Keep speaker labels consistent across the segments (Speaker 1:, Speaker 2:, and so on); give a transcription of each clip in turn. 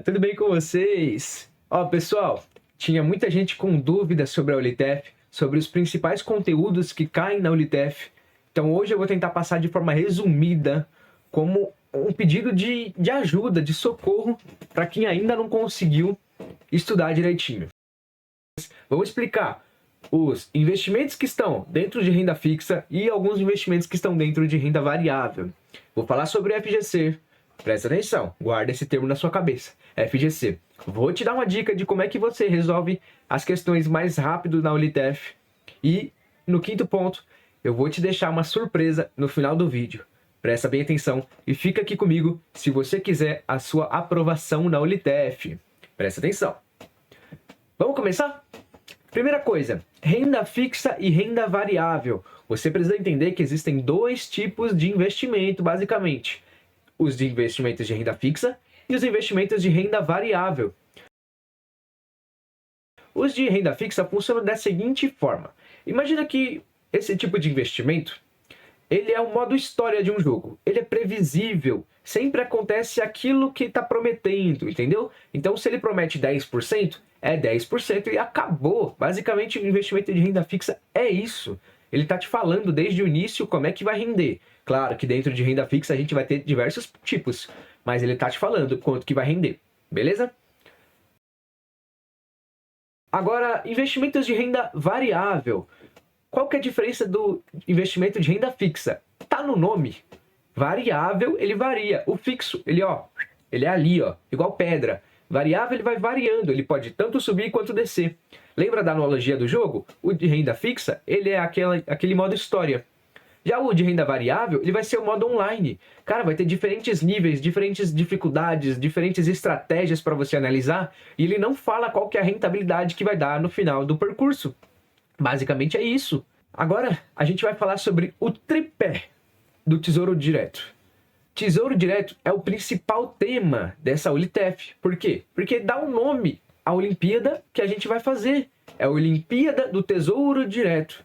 Speaker 1: Tudo bem com vocês? Ó, pessoal, tinha muita gente com dúvidas sobre a Olitef, sobre os principais conteúdos que caem na Olitef. Então hoje eu vou tentar passar de forma resumida como um pedido de ajuda, de socorro para quem ainda não conseguiu estudar direitinho. Vamos explicar os investimentos que estão dentro de renda fixa e alguns investimentos que estão dentro de renda variável. Vou falar sobre FGC. Presta atenção, guarda esse termo na sua cabeça. FGC. Vou te dar uma dica de como é que você resolve as questões mais rápido na Olitef. E no quinto ponto, eu vou te deixar uma surpresa no final do vídeo. Presta bem atenção e fica aqui comigo se você quiser a sua aprovação na Olitef. Presta atenção. Vamos começar? Primeira coisa, renda fixa e renda variável. Você precisa entender que existem dois tipos de investimento, basicamente. Os de investimentos de renda fixa e os investimentos de renda variável. Os de renda fixa funcionam da seguinte forma. Imagina que esse tipo de investimento, ele é o modo história de um jogo. Ele é previsível. Sempre acontece aquilo que está prometendo, entendeu? Então, se ele promete 10%, é 10% e acabou. Basicamente, o investimento de renda fixa é isso. Ele está te falando desde o início como é que vai render. Claro que dentro de renda fixa a gente vai ter diversos tipos, mas ele está te falando quanto que vai render, beleza? Agora, investimentos de renda variável. Qual que é a diferença do investimento de renda fixa? Tá no nome. Variável, ele varia. O fixo, ele é ali, igual pedra. Variável, ele vai variando. Ele pode tanto subir quanto descer. Lembra da analogia do jogo? O de renda fixa, ele é aquele modo história. Já o de renda variável, ele vai ser o modo online. Cara, vai ter diferentes níveis, diferentes dificuldades, diferentes estratégias para você analisar. E ele não fala qual que é a rentabilidade que vai dar no final do percurso. Basicamente é isso. Agora, a gente vai falar sobre o tripé do Tesouro Direto. Tesouro Direto é o principal tema dessa Olitef. Por quê? Porque dá um nome à Olimpíada que a gente vai fazer. É a Olimpíada do Tesouro Direto.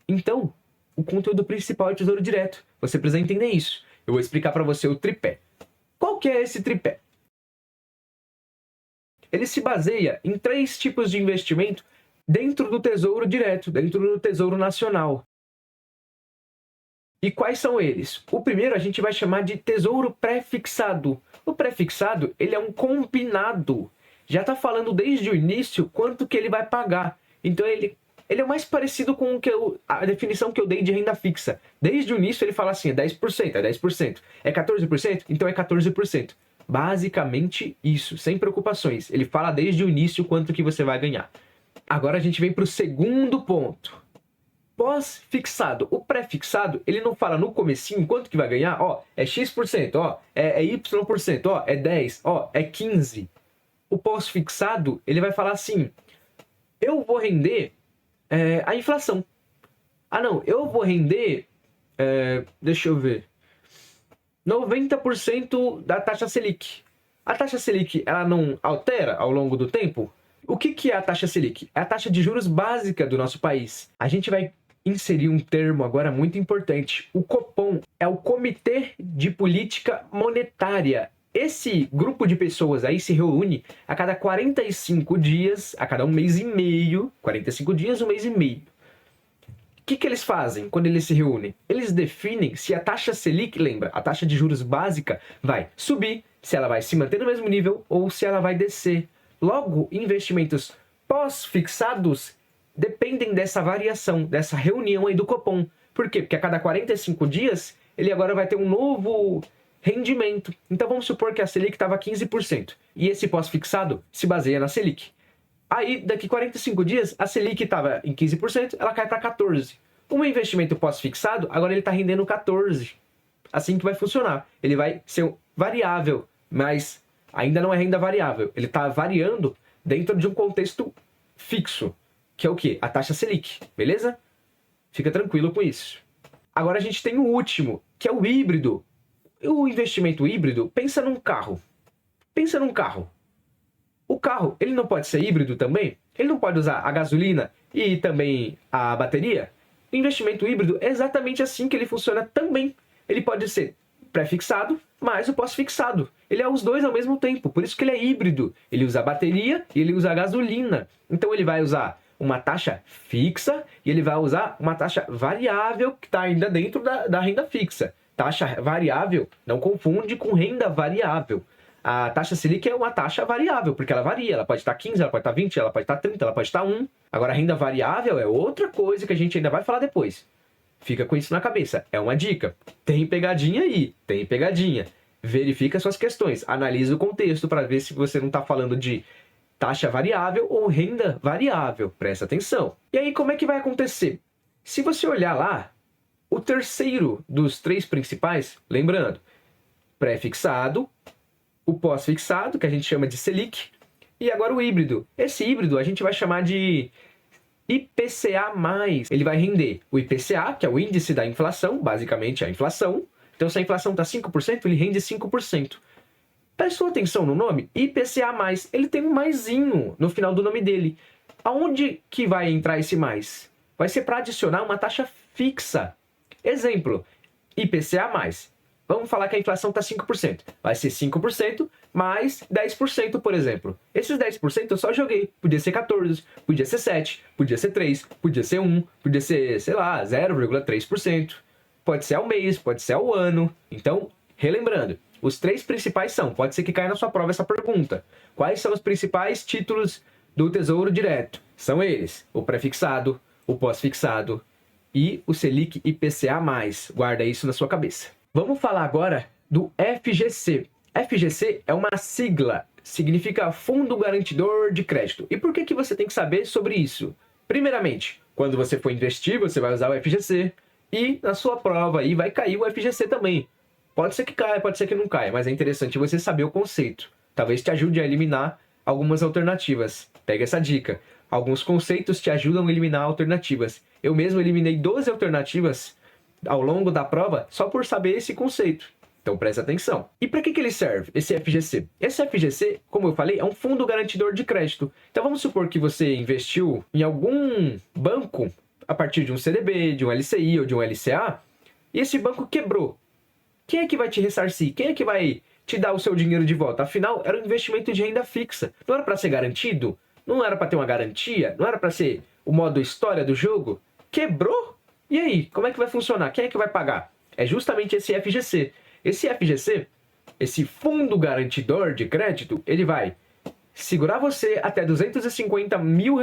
Speaker 1: Então, o conteúdo principal é Tesouro Direto. Você precisa entender isso. Eu vou explicar para você o tripé. Qual que é esse tripé? Ele se baseia em 3 tipos de investimento dentro do Tesouro Direto, dentro do Tesouro Nacional. E quais são eles? O primeiro a gente vai chamar de Tesouro Pré-fixado. O pré-fixado, ele é um combinado. Já está falando desde o início quanto que ele vai pagar. Então ele é mais parecido com a definição que eu dei de renda fixa. Desde o início ele fala assim, é 10%, é 10%. É 14%? Então é 14%. Basicamente isso, sem preocupações. Ele fala desde o início quanto que você vai ganhar. Agora a gente vem para o segundo ponto. Pós-fixado. O pré-fixado, ele não fala no comecinho quanto que vai ganhar. É X%, é Y%, é 10%, é 15%. O pós-fixado, ele vai falar assim, eu vou render a inflação. Eu vou render, deixa eu ver, 90% da taxa Selic. A taxa Selic, ela não altera ao longo do tempo? O que é a taxa Selic? É a taxa de juros básica do nosso país. A gente vai inserir um termo agora muito importante. O Copom é o Comitê de Política Monetária. Esse grupo de pessoas aí se reúne a cada 45 dias, a cada um mês e meio. 45 dias, um mês e meio. O que eles fazem quando eles se reúnem? Eles definem se a taxa Selic, lembra, a taxa de juros básica vai subir, se ela vai se manter no mesmo nível ou se ela vai descer. Logo, investimentos pós-fixados dependem dessa variação, dessa reunião aí do Copom. Por quê? Porque a cada 45 dias, ele agora vai ter um novo rendimento. Então, vamos supor que a Selic estava 15%. E esse pós-fixado se baseia na Selic. Aí, daqui 45 dias, a Selic estava em 15%, ela cai para 14%. Um investimento pós-fixado, agora ele está rendendo 14%. Assim que vai funcionar. Ele vai ser variável, mas ainda não é renda variável. Ele está variando dentro de um contexto fixo, que é o quê? A taxa Selic, beleza? Fica tranquilo com isso. Agora a gente tem o último, que é o híbrido. O investimento híbrido, pensa num carro. Pensa num carro. O carro, ele não pode ser híbrido também? Ele não pode usar a gasolina e também a bateria? O investimento híbrido é exatamente assim que ele funciona também. Ele pode ser pré-fixado, mas o pós-fixado. Ele é os dois ao mesmo tempo, por isso que ele é híbrido. Ele usa bateria e ele usa gasolina. Então ele vai usar uma taxa fixa e ele vai usar uma taxa variável que está ainda dentro da renda fixa. Taxa variável, não confunde com renda variável. A taxa Selic é uma taxa variável, porque ela varia. Ela pode estar 15, ela pode estar 20, ela pode estar 30, ela pode estar 1. Agora, a renda variável é outra coisa que a gente ainda vai falar depois. Fica com isso na cabeça. É uma dica. Tem pegadinha aí. Tem pegadinha. Verifica suas questões. Analisa o contexto para ver se você não está falando de taxa variável ou renda variável. Presta atenção. E aí, como é que vai acontecer? Se você olhar lá, o terceiro dos três principais, lembrando, pré-fixado, o pós-fixado, que a gente chama de Selic, e agora o híbrido. Esse híbrido a gente vai chamar de IPCA+. Ele vai render o IPCA, que é o índice da inflação, basicamente a inflação. Então, se a inflação está 5%, ele rende 5%. Prestou atenção no nome? IPCA+. Ele tem um maisinho no final do nome dele. Aonde que vai entrar esse mais? Vai ser para adicionar uma taxa fixa. Exemplo, IPCA+. Vamos falar que a inflação está 5%. Vai ser 5% mais 10%, por exemplo. Esses 10% eu só joguei. Podia ser 14%, podia ser 7%, podia ser 3%, podia ser 1%, podia ser, sei lá, 0,3%. Pode ser ao mês, pode ser ao ano. Então, relembrando, os três principais são, pode ser que caia na sua prova essa pergunta. Quais são os principais títulos do Tesouro Direto? São eles, o pré-fixado, o pós-fixado e o Selic IPCA+. Guarda isso na sua cabeça. Vamos falar agora do FGC. FGC é uma sigla, significa Fundo Garantidor de Crédito. E por que você tem que saber sobre isso? Primeiramente, quando você for investir, você vai usar o FGC e na sua prova aí vai cair o FGC também. Pode ser que caia, pode ser que não caia, mas é interessante você saber o conceito. Talvez te ajude a eliminar algumas alternativas. Pega essa dica. Alguns conceitos te ajudam a eliminar alternativas. Eu mesmo eliminei 12 alternativas ao longo da prova só por saber esse conceito. Então presta atenção. E para que ele serve, esse FGC? Esse FGC, como eu falei, é um fundo garantidor de crédito. Então vamos supor que você investiu em algum banco a partir de um CDB, de um LCI ou de um LCA, e esse banco quebrou. Quem é que vai te ressarcir? Quem é que vai te dar o seu dinheiro de volta? Afinal, era um investimento de renda fixa. Não era para ser garantido? Não era para ter uma garantia? Não era para ser o modo história do jogo? Quebrou? E aí, como é que vai funcionar? Quem é que vai pagar? É justamente esse FGC. Esse FGC, esse Fundo Garantidor de Crédito, ele vai segurar você até R$250 mil.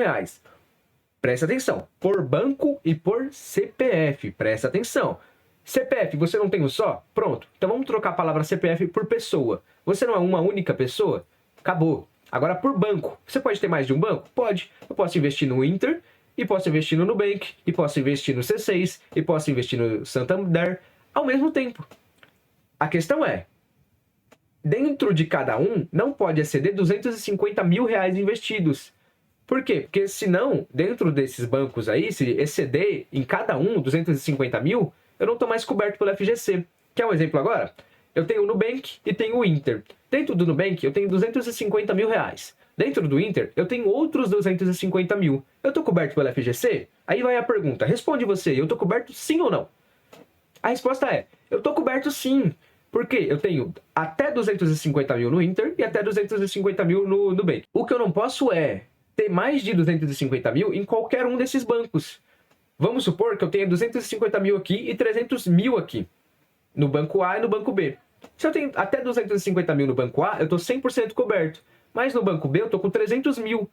Speaker 1: Presta atenção. Por banco e por CPF. Presta atenção. CPF, você não tem um só? Pronto. Então vamos trocar a palavra CPF por pessoa. Você não é uma única pessoa? Acabou. Agora por banco. Você pode ter mais de um banco? Pode. Eu posso investir no Inter, e posso investir no Nubank, e posso investir no C6, e posso investir no Santander ao mesmo tempo. A questão é, dentro de cada um, não pode exceder R$250 mil investidos. Por quê? Porque senão, dentro desses bancos aí, se exceder em cada um 250 mil, eu não estou mais coberto pelo FGC. Quer um exemplo agora? Eu tenho o Nubank e tenho o Inter. Dentro do Nubank, eu tenho R$250 mil. Dentro do Inter, eu tenho outros 250 mil. Eu estou coberto pelo FGC? Aí vai a pergunta. Responde você, eu estou coberto sim ou não? A resposta é, eu estou coberto sim. Por quê? Eu tenho até 250 mil no Inter e até 250 mil no Nubank. O que eu não posso é ter mais de 250 mil em qualquer um desses bancos. Vamos supor que eu tenha 250 mil aqui e 300 mil aqui. No banco A e no banco B. Se eu tenho até 250 mil no banco A, eu estou 100% coberto. Mas no banco B eu estou com 300 mil.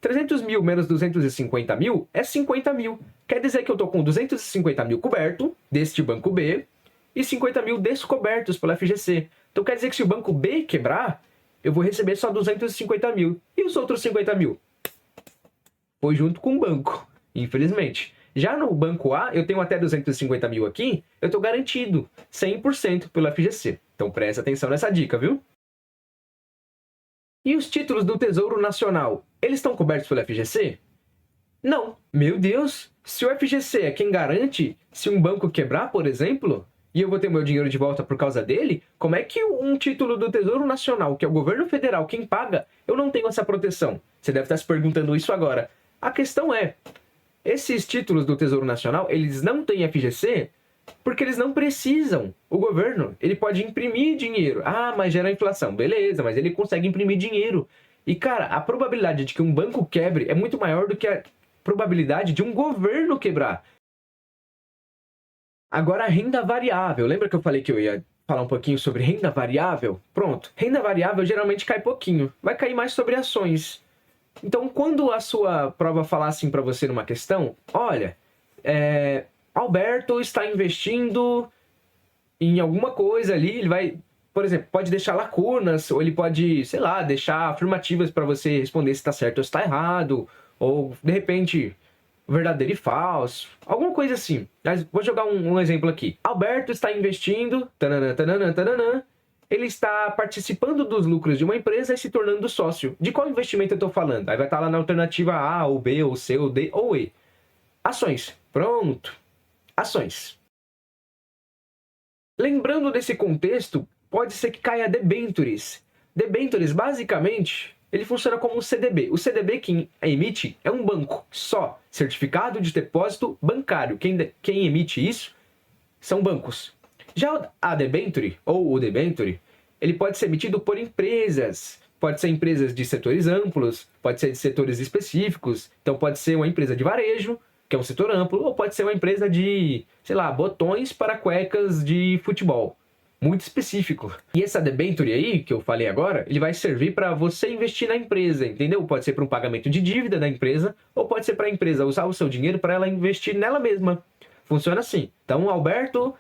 Speaker 1: 300 mil menos 250 mil é 50 mil. Quer dizer que eu estou com 250 mil coberto deste banco B e 50 mil descobertos pela FGC. Então quer dizer que se o banco B quebrar, eu vou receber só 250 mil. E os outros 50 mil? Foi junto com o banco, infelizmente. Já no banco A, eu tenho até 250 mil aqui, eu estou garantido 100% pelo FGC. Então presta atenção nessa dica, viu? E os títulos do Tesouro Nacional, eles estão cobertos pelo FGC? Não. Meu Deus, se o FGC é quem garante, se um banco quebrar, por exemplo, e eu vou ter meu dinheiro de volta por causa dele, como é que um título do Tesouro Nacional, que é o governo federal quem paga, eu não tenho essa proteção? Você deve estar se perguntando isso agora. A questão é, esses títulos do Tesouro Nacional, eles não têm FGC Porque eles não precisam. O governo, ele pode imprimir dinheiro. Ah, mas gera inflação. Beleza, mas ele consegue imprimir dinheiro. E, cara, a probabilidade de que um banco quebre é muito maior do que a probabilidade de um governo quebrar. Agora, a renda variável. Lembra que eu falei que eu ia falar um pouquinho sobre renda variável? Pronto. Renda variável geralmente cai pouquinho. Vai cair mais sobre ações. Então, quando a sua prova falar assim para você numa questão, olha, Alberto está investindo em alguma coisa ali, ele vai, por exemplo, pode deixar lacunas, ou ele pode, sei lá, deixar afirmativas para você responder se está certo ou se está errado, ou, de repente, verdadeiro e falso, alguma coisa assim. Mas vou jogar um exemplo aqui. Alberto está investindo, tananã, tananã, tananã, ele está participando dos lucros de uma empresa e se tornando sócio. De qual investimento eu estou falando? Aí vai estar lá na alternativa A, ou B, ou C, ou D, ou E. Ações. Pronto. Ações. Lembrando desse contexto, pode ser que caia debentures. Debentures, basicamente, ele funciona como um CDB. O CDB quem emite é um banco só. Certificado de depósito bancário. Quem emite isso são bancos. Já a debenture, ou o debenture, ele pode ser emitido por empresas. Pode ser empresas de setores amplos, pode ser de setores específicos. Então pode ser uma empresa de varejo, que é um setor amplo, ou pode ser uma empresa de, sei lá, botões para cuecas de futebol. Muito específico. E essa debenture aí, que eu falei agora, ele vai servir para você investir na empresa, entendeu? Pode ser para um pagamento de dívida da empresa, ou pode ser para a empresa usar o seu dinheiro para ela investir nela mesma. Funciona assim. Então, o Alberto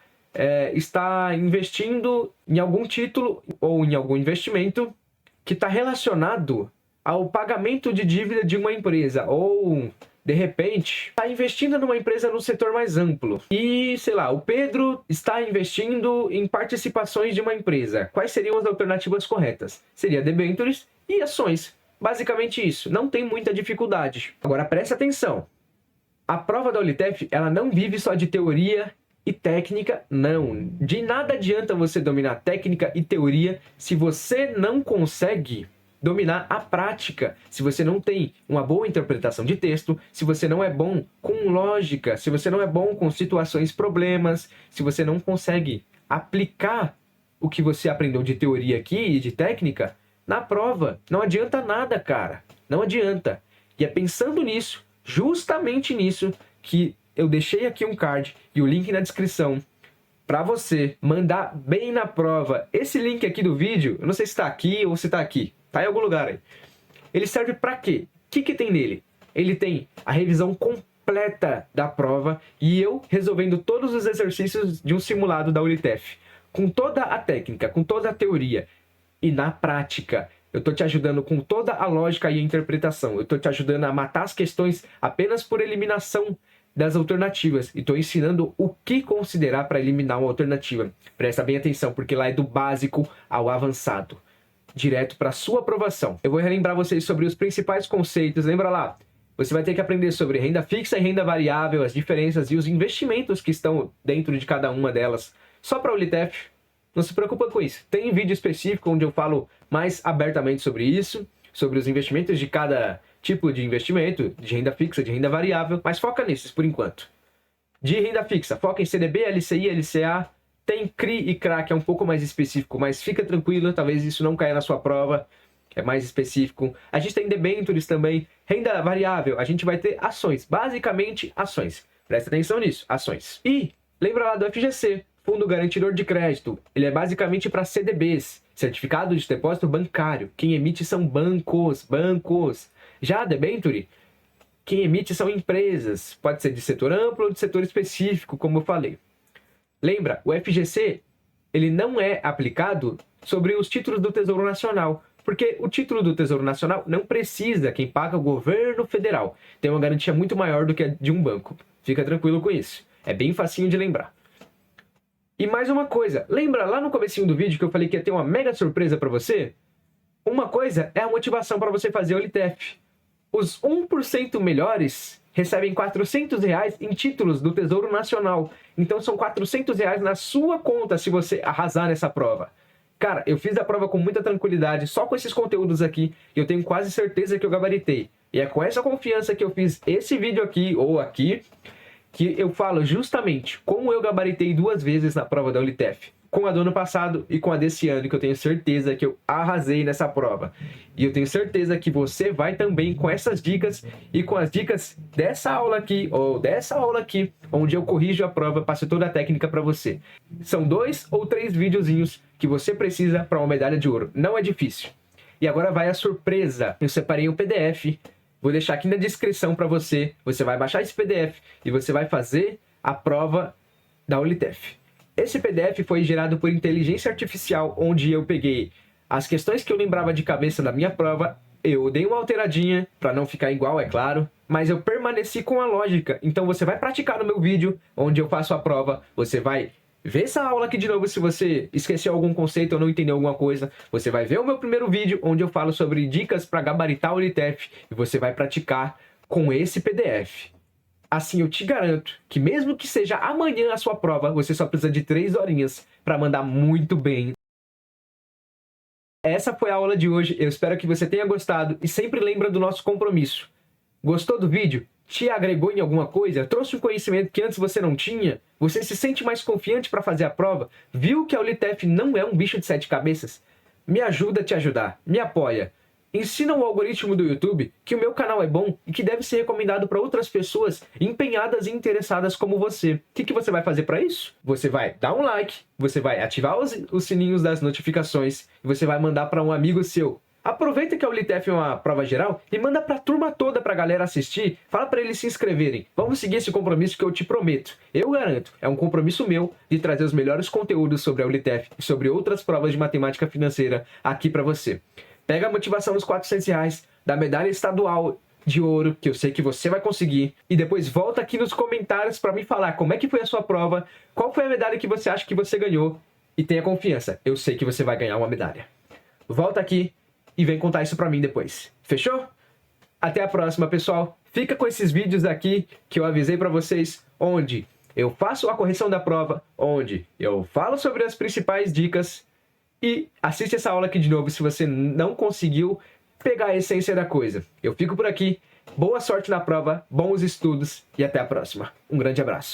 Speaker 1: está investindo em algum título ou em algum investimento que está relacionado ao pagamento de dívida de uma empresa, ou de repente está investindo numa empresa no setor mais amplo. E, sei lá, o Pedro está investindo em participações de uma empresa. Quais seriam as alternativas corretas? Seria debentures e ações. Basicamente isso. Não tem muita dificuldade. Agora preste atenção. A prova da Olitef, ela não vive só de teoria e técnica, não. De nada adianta você dominar técnica e teoria se você não consegue dominar a prática, se você não tem uma boa interpretação de texto, se você não é bom com lógica, se você não é bom com situações, problemas, se você não consegue aplicar o que você aprendeu de teoria aqui e de técnica na prova. Não adianta nada, cara. Não adianta. E é pensando nisso, justamente nisso, que eu deixei aqui um card e o link na descrição para você mandar bem na prova. Esse link aqui do vídeo, eu não sei se está aqui ou se está aqui, tá em algum lugar aí. Ele serve para quê? O que tem nele? Ele tem a revisão completa da prova e eu resolvendo todos os exercícios de um simulado da Olitef, com toda a técnica, com toda a teoria e na prática. Eu estou te ajudando com toda a lógica e a interpretação. Eu estou te ajudando a matar as questões apenas por eliminação das alternativas. E estou ensinando o que considerar para eliminar uma alternativa. Presta bem atenção, porque lá é do básico ao avançado. Direto para sua aprovação. Eu vou relembrar vocês sobre os principais conceitos. Lembra lá? Você vai ter que aprender sobre renda fixa e renda variável, as diferenças e os investimentos que estão dentro de cada uma delas. Só para o Olitef. Não se preocupa com isso. Tem vídeo específico onde eu falo mais abertamente sobre isso, sobre os investimentos de cada tipo de investimento, de renda fixa, de renda variável, mas foca nesses por enquanto. De renda fixa, foca em CDB, LCI, LCA, tem CRI e CRA, que é um pouco mais específico, mas fica tranquilo, talvez isso não caia na sua prova, é mais específico. A gente tem debentures também, renda variável, a gente vai ter ações, basicamente ações. Presta atenção nisso, ações. E lembra lá do FGC, Fundo Garantidor de Crédito, ele é basicamente para CDBs, Certificado de Depósito Bancário. Quem emite são bancos. Já a debenture, quem emite são empresas, pode ser de setor amplo ou de setor específico, como eu falei. Lembra, o FGC, ele não é aplicado sobre os títulos do Tesouro Nacional, porque o título do Tesouro Nacional não precisa, quem paga é o governo federal. Tem uma garantia muito maior do que a de um banco. Fica tranquilo com isso. É bem facinho de lembrar. E mais uma coisa, lembra lá no comecinho do vídeo que eu falei que ia ter uma mega surpresa para você? Uma coisa é a motivação para você fazer o Olitef. Os 1% melhores recebem R$400 em títulos do Tesouro Nacional. Então são R$400 na sua conta se você arrasar nessa prova. Cara, eu fiz a prova com muita tranquilidade, só com esses conteúdos aqui, e eu tenho quase certeza que eu gabaritei. E é com essa confiança que eu fiz esse vídeo aqui, ou aqui, que eu falo justamente como eu gabaritei 2 vezes na prova da Unitef. Com a do ano passado e com a desse ano, que eu tenho certeza que eu arrasei nessa prova. E eu tenho certeza que você vai também com essas dicas e com as dicas dessa aula aqui, ou dessa aula aqui, onde eu corrijo a prova, passo toda a técnica para você. São 2 ou 3 videozinhos que você precisa para uma medalha de ouro. Não é difícil. E agora vai a surpresa. Eu separei um PDF, vou deixar aqui na descrição para você. Você vai baixar esse PDF e você vai fazer a prova da Unitef. Esse PDF foi gerado por inteligência artificial, onde eu peguei as questões que eu lembrava de cabeça da minha prova, eu dei uma alteradinha, para não ficar igual, é claro, mas eu permaneci com a lógica. Então você vai praticar no meu vídeo, onde eu faço a prova, você vai ver essa aula aqui de novo se você esqueceu algum conceito ou não entendeu alguma coisa. Você vai ver o meu primeiro vídeo, onde eu falo sobre dicas para gabaritar o Unitef, e você vai praticar com esse PDF. Assim, eu te garanto que mesmo que seja amanhã a sua prova, você só precisa de 3 horinhas para mandar muito bem. Essa foi a aula de hoje, eu espero que você tenha gostado e sempre lembra do nosso compromisso. Gostou do vídeo? Te agregou em alguma coisa? Trouxe um conhecimento que antes você não tinha? Você se sente mais confiante para fazer a prova? Viu que a Unitef não é um bicho de 7 cabeças? Me ajuda a te ajudar, me apoia. Ensina o algoritmo do YouTube que o meu canal é bom e que deve ser recomendado para outras pessoas empenhadas e interessadas como você. O que você vai fazer para isso? Você vai dar um like, você vai ativar os sininhos das notificações e você vai mandar para um amigo seu. Aproveita que a Unitef é uma prova geral e manda para a turma toda para a galera assistir. Fala para eles se inscreverem. Vamos seguir esse compromisso que eu te prometo. Eu garanto, é um compromisso meu de trazer os melhores conteúdos sobre a Unitef e sobre outras provas de matemática financeira aqui para você. Pega a motivação dos R$400 da medalha estadual de ouro, que eu sei que você vai conseguir, e depois volta aqui nos comentários para me falar como é que foi a sua prova, qual foi a medalha que você acha que você ganhou, e tenha confiança, eu sei que você vai ganhar uma medalha. Volta aqui e vem contar isso para mim depois. Fechou? Até a próxima, pessoal. Fica com esses vídeos aqui que eu avisei para vocês, onde eu faço a correção da prova, onde eu falo sobre as principais dicas. E assiste essa aula aqui de novo se você não conseguiu pegar a essência da coisa. Eu fico por aqui. Boa sorte na prova, bons estudos e até a próxima. Um grande abraço.